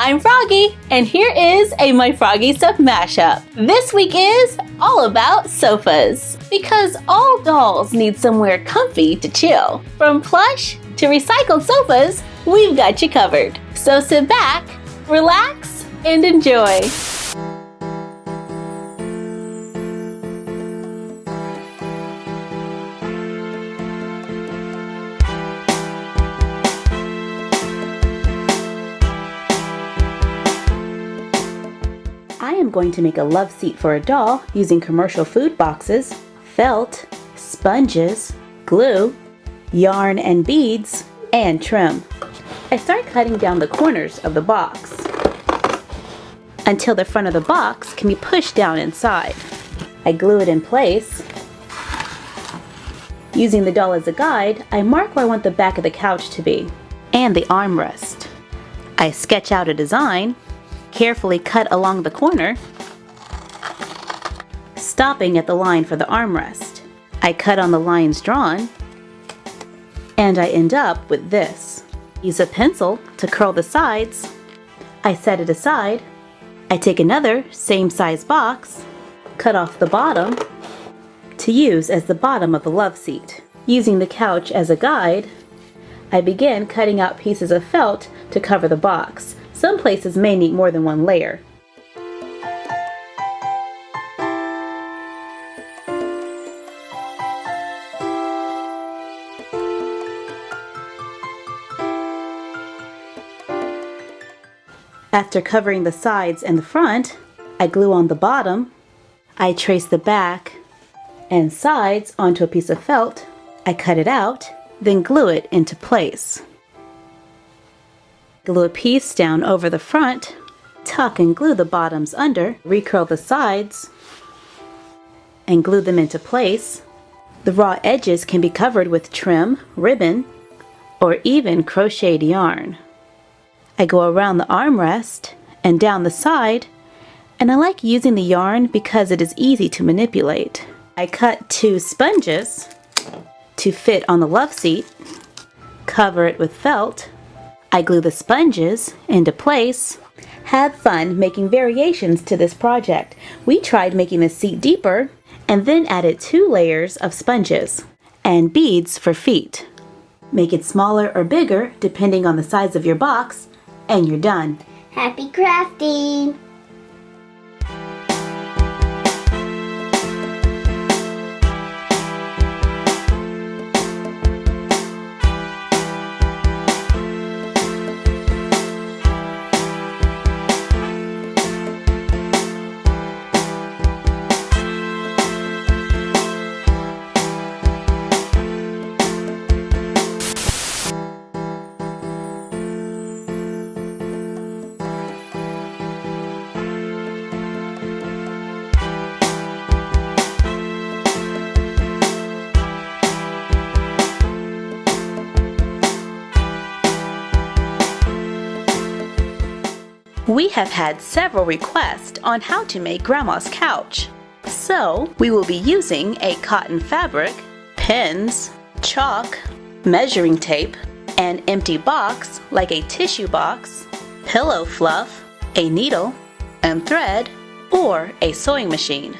I'm Froggy, and here is a My Froggy Stuff mashup. This week is all about sofas, because all dolls need somewhere comfy to chill. From plush to recycled sofas, we've got you covered. So sit back, relax, and enjoy. I am going to make a love seat for a doll using commercial food boxes, felt, sponges, glue, yarn and beads, and trim. I start cutting down the corners of the box until the front of the box can be pushed down inside. I glue it in place. Using the doll as a guide, I mark where I want the back of the couch to be and the armrest. I sketch out a design, carefully cut along the corner, stopping at the line for the armrest. I cut on the lines drawn, and I end up with this. Use a pencil to curl the sides. I set it aside. I take another same size box, cut off the bottom to use as the bottom of the love seat. Using the couch as a guide, I begin cutting out pieces of felt to cover the box. Some places may need more than one layer. After covering the sides and the front, I glue on the bottom. I trace the back and sides onto a piece of felt. I cut it out, then glue it into place. Glue a piece down over the front, tuck and glue the bottoms under, recurl the sides, and glue them into place. The raw edges can be covered with trim, ribbon, or even crocheted yarn. I go around the armrest and down the side, and I like using the yarn because it is easy to manipulate. I cut 2 sponges to fit on the love seat, cover it with felt. I glue the sponges into place. Have fun making variations to this project. We tried making the seat deeper and then added 2 layers of sponges and beads for feet. Make it smaller or bigger depending on the size of your box, and you're done. Happy crafting! We have had several requests on how to make Grandma's couch. So, we will be using a cotton fabric, pins, chalk, measuring tape, an empty box like a tissue box, pillow fluff, a needle, and thread, or a sewing machine,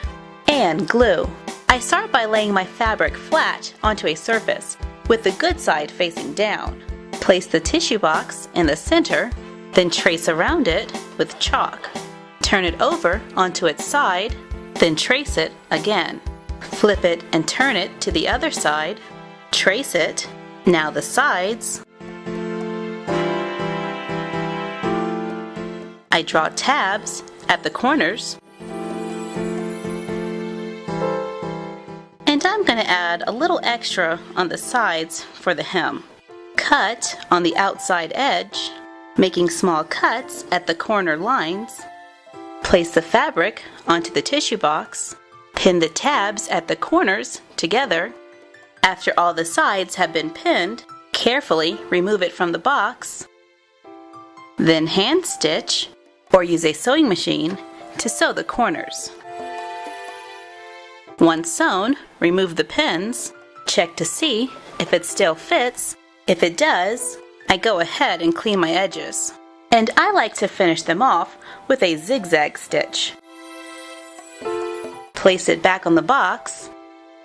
and glue. I start by laying my fabric flat onto a surface with the good side facing down. Place the tissue box in the center, then trace around it with chalk. Turn it over onto its side, then trace it again. Flip it and turn it to the other side. Trace it. Now the sides. I draw tabs at the corners. And I'm going to add a little extra on the sides for the hem. Cut on the outside edge, making small cuts at the corner lines. Place the fabric onto the tissue box. Pin the tabs at the corners together. After all the sides have been pinned, carefully remove it from the box. Then hand stitch or use a sewing machine to sew the corners. Once sewn, remove the pins. Check to see if it still fits. If it does, I go ahead and clean my edges. And I like to finish them off with a zigzag stitch. Place it back on the box,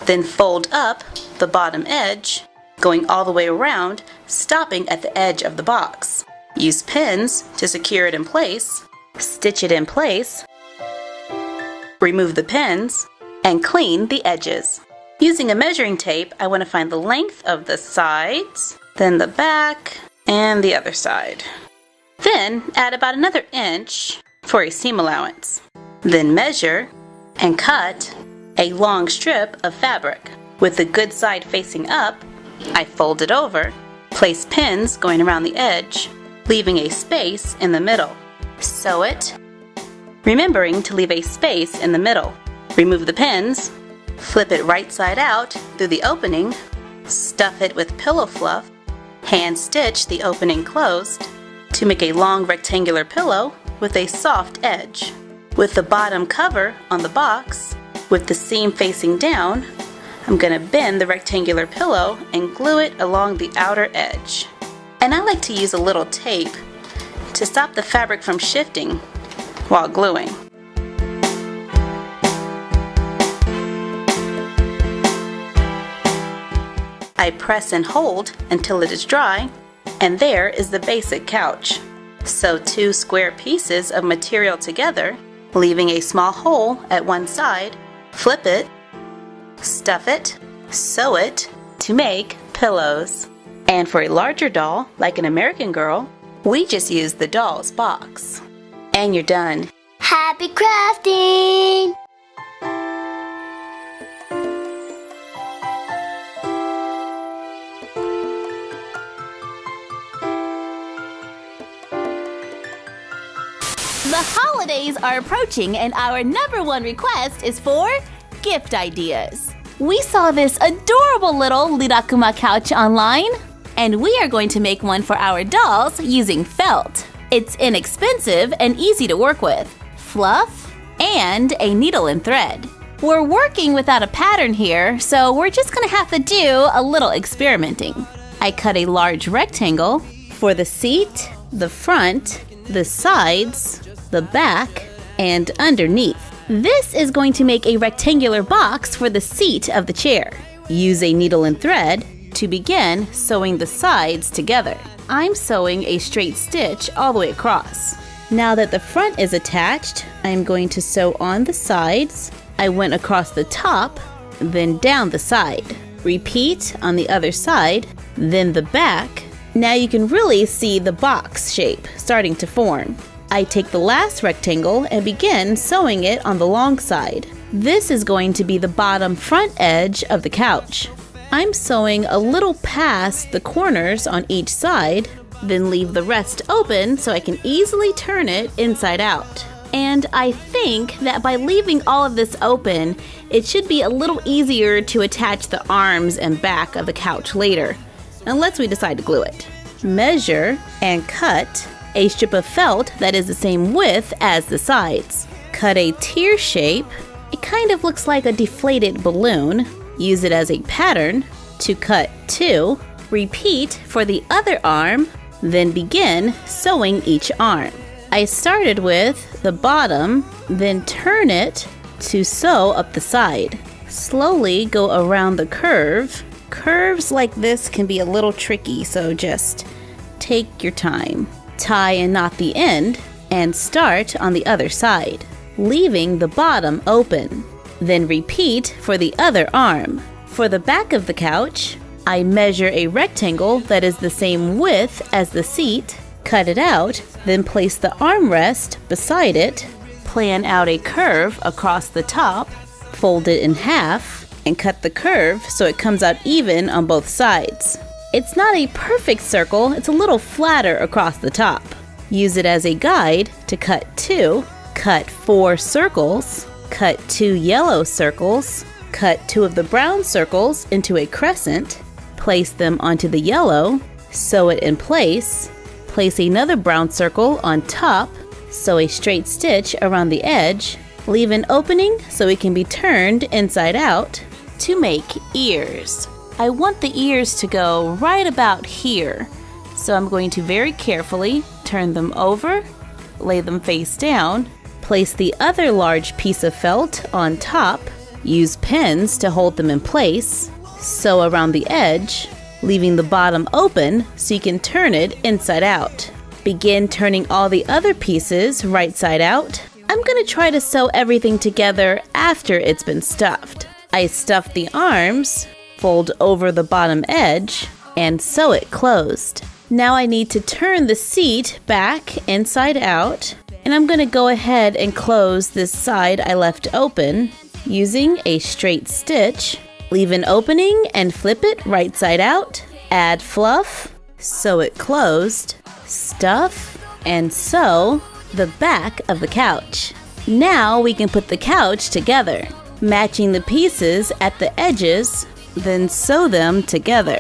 then fold up the bottom edge, going all the way around, stopping at the edge of the box. Use pins to secure it in place, stitch it in place, remove the pins, and clean the edges. Using a measuring tape, I want to find the length of the sides, then the back, and the other side. Then add about another inch for a seam allowance. Then measure and cut a long strip of fabric. With the good side facing up, I fold it over, place pins going around the edge, leaving a space in the middle. Sew it, remembering to leave a space in the middle. Remove the pins, flip it right side out through the opening, stuff it with pillow fluff, hand stitch the opening closed to make a long rectangular pillow with a soft edge. With the bottom cover on the box, with the seam facing down, I'm going to bend the rectangular pillow and glue it along the outer edge. And I like to use a little tape to stop the fabric from shifting while gluing. I press and hold until it is dry, and there is the basic couch. Sew 2 square pieces of material together, leaving a small hole at one side, flip it, stuff it, sew it to make pillows. And for a larger doll, like an American Girl, we just use the doll's box. And you're done. Happy crafting! The holidays are approaching and our #1 request is for gift ideas. We saw this adorable little Lirakuma couch online, and we are going to make one for our dolls using felt. It's inexpensive and easy to work with, fluff, and a needle and thread. We're working without a pattern here, so we're just gonna have to do a little experimenting. I cut a large rectangle for the seat, the front, the sides, the back, and underneath. This is going to make a rectangular box for the seat of the chair. Use a needle and thread to begin sewing the sides together. I'm sewing a straight stitch all the way across. Now that the front is attached, I'm going to sew on the sides. I went across the top, then down the side. Repeat on the other side, then the back. Now you can really see the box shape starting to form. I take the last rectangle and begin sewing it on the long side. This is going to be the bottom front edge of the couch. I'm sewing a little past the corners on each side, then leave the rest open so I can easily turn it inside out. And I think that by leaving all of this open, it should be a little easier to attach the arms and back of the couch later, unless we decide to glue it. Measure and cut a strip of felt that is the same width as the sides. Cut a tear shape. It kind of looks like a deflated balloon. Use it as a pattern to cut 2. Repeat for the other arm, then begin sewing each arm. I started with the bottom, then turn it to sew up the side. Slowly go around the curve. Curves like this can be a little tricky, so just take your time. Tie and knot the end and start on the other side, leaving the bottom open. Then repeat for the other arm. For the back of the couch, I measure a rectangle that is the same width as the seat, cut it out, then place the armrest beside it, plan out a curve across the top, fold it in half, and cut the curve so it comes out even on both sides. It's not a perfect circle, it's a little flatter across the top. Use it as a guide to cut 2, cut 4 circles, cut 2 yellow circles, cut 2 of the brown circles into a crescent, place them onto the yellow, sew it in place, place another brown circle on top, sew a straight stitch around the edge, leave an opening so it can be turned inside out to make ears. I want the ears to go right about here, So I'm going to very carefully turn them over, lay them face down, place the other large piece of felt on top, use pins to hold them in place, sew around the edge, leaving the bottom open so you can turn it inside out. Begin turning all the other pieces right side out. I'm going to try to sew everything together after it's been stuffed. I stuff the arms, fold over the bottom edge, and sew it closed. Now I need to turn the seat back inside out, and I'm going to go ahead and close this side I left open using a straight stitch. Leave an opening and flip it right side out. Add fluff, sew it closed, stuff, and sew the back of the couch. Now we can put the couch together, matching the pieces at the edges, then sew them together,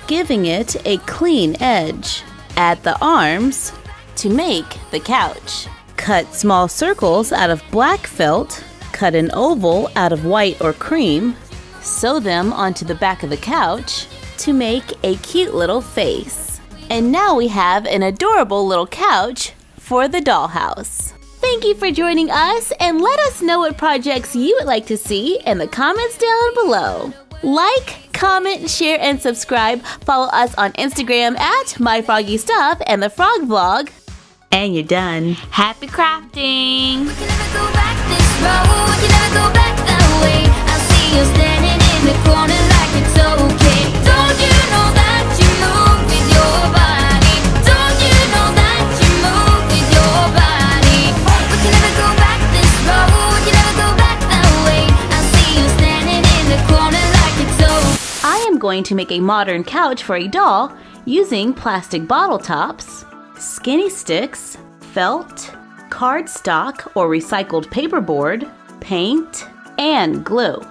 giving it a clean edge. Add the arms to make the couch. Cut small circles out of black felt, cut an oval out of white or cream, sew them onto the back of the couch to make a cute little face. And now we have an adorable little couch for the dollhouse. Thank you for joining us, and let us know what projects you would like to see in the comments down below. Like, comment, share, and subscribe. Follow us on Instagram at myfroggystuff and the Frog Vlog. And you're done. Happy crafting! We can never go back this road. We can never go back that way. I see you standing in the corner like it's okay. Don't you know that you move with your body? Don't you know that you move with your body? We can never go back this road. We can never go back that way. I see you standing in the corner like it's okay. I am going to make a modern couch for a doll using plastic bottle tops, skinny sticks, felt, cardstock or recycled paperboard, paint, and glue.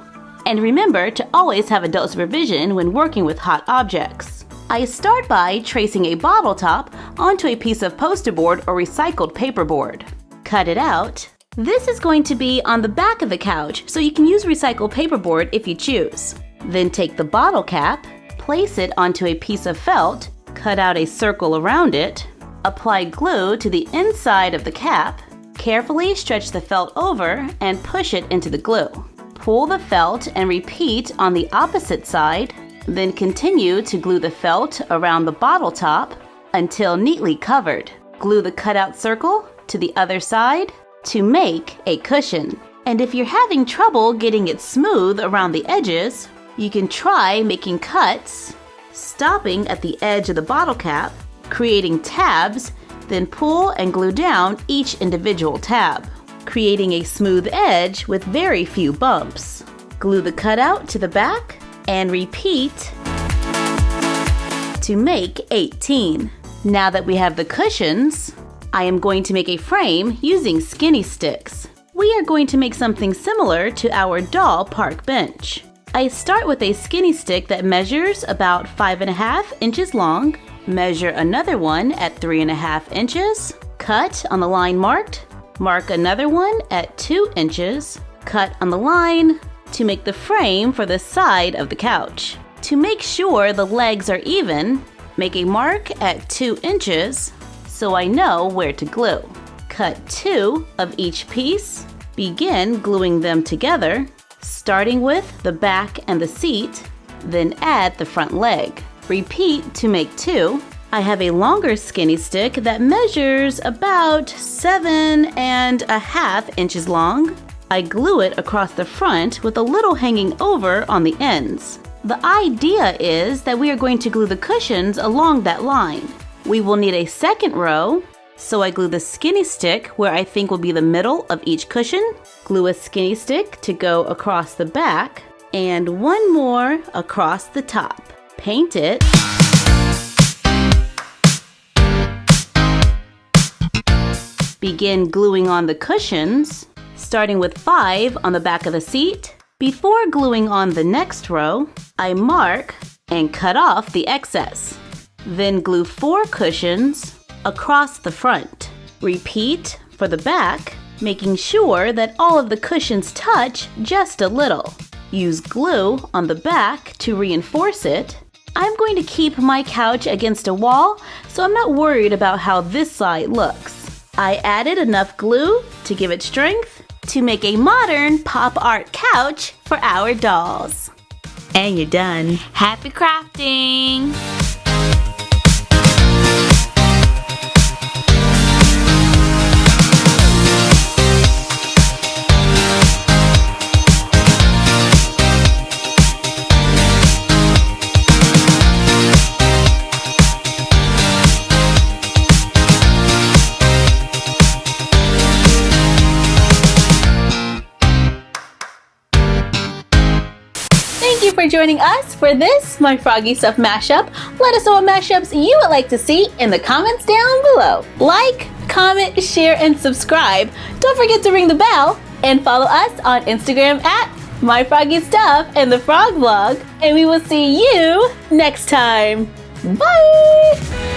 And remember to always have adult supervision when working with hot objects. I start by tracing a bottle top onto a piece of poster board or recycled paperboard. Cut it out. This is going to be on the back of the couch, so you can use recycled paperboard if you choose. Then take the bottle cap, place it onto a piece of felt, cut out a circle around it, apply glue to the inside of the cap, carefully stretch the felt over and push it into the glue. Pull the felt and repeat on the opposite side, then continue to glue the felt around the bottle top until neatly covered. Glue the cutout circle to the other side to make a cushion. And if you're having trouble getting it smooth around the edges, you can try making cuts, stopping at the edge of the bottle cap, creating tabs, then pull and glue down each individual tab, creating a smooth edge with very few bumps. Glue the cutout to the back and repeat to make 18. Now that we have the cushions, I am going to make a frame using skinny sticks. We are going to make something similar to our doll park bench. I start with a skinny stick that measures about 5.5 inches long, measure another one at 3.5 inches, cut on the line marked, mark another one at 2 inches, cut on the line to make the frame for the side of the couch. To make sure the legs are even, make a mark at 2 inches so I know where to glue. Cut 2 of each piece, begin gluing them together, starting with the back and the seat, then add the front leg. Repeat to make 2. I have a longer skinny stick that measures about 7.5 inches long. I glue it across the front with a little hanging over on the ends. The idea is that we are going to glue the cushions along that line. We will need a second row, so I glue the skinny stick where I think will be the middle of each cushion, glue a skinny stick to go across the back, and one more across the top. Paint it. Begin gluing on the cushions, starting with 5 on the back of the seat. Before gluing on the next row, I mark and cut off the excess. Then glue 4 cushions across the front. Repeat for the back, making sure that all of the cushions touch just a little. Use glue on the back to reinforce it, I'm going to keep my couch against a wall, so I'm not worried about how this side looks. I added enough glue to give it strength to make a modern pop art couch for our dolls. And you're done. Happy crafting! Thank you for joining us for this My Froggy Stuff mashup. Let us know what mashups you would like to see in the comments down below. Like, comment, share, and subscribe. Don't forget to ring the bell and follow us on Instagram at myfroggystuff and the Frog Vlog. And we will see you next time. Bye!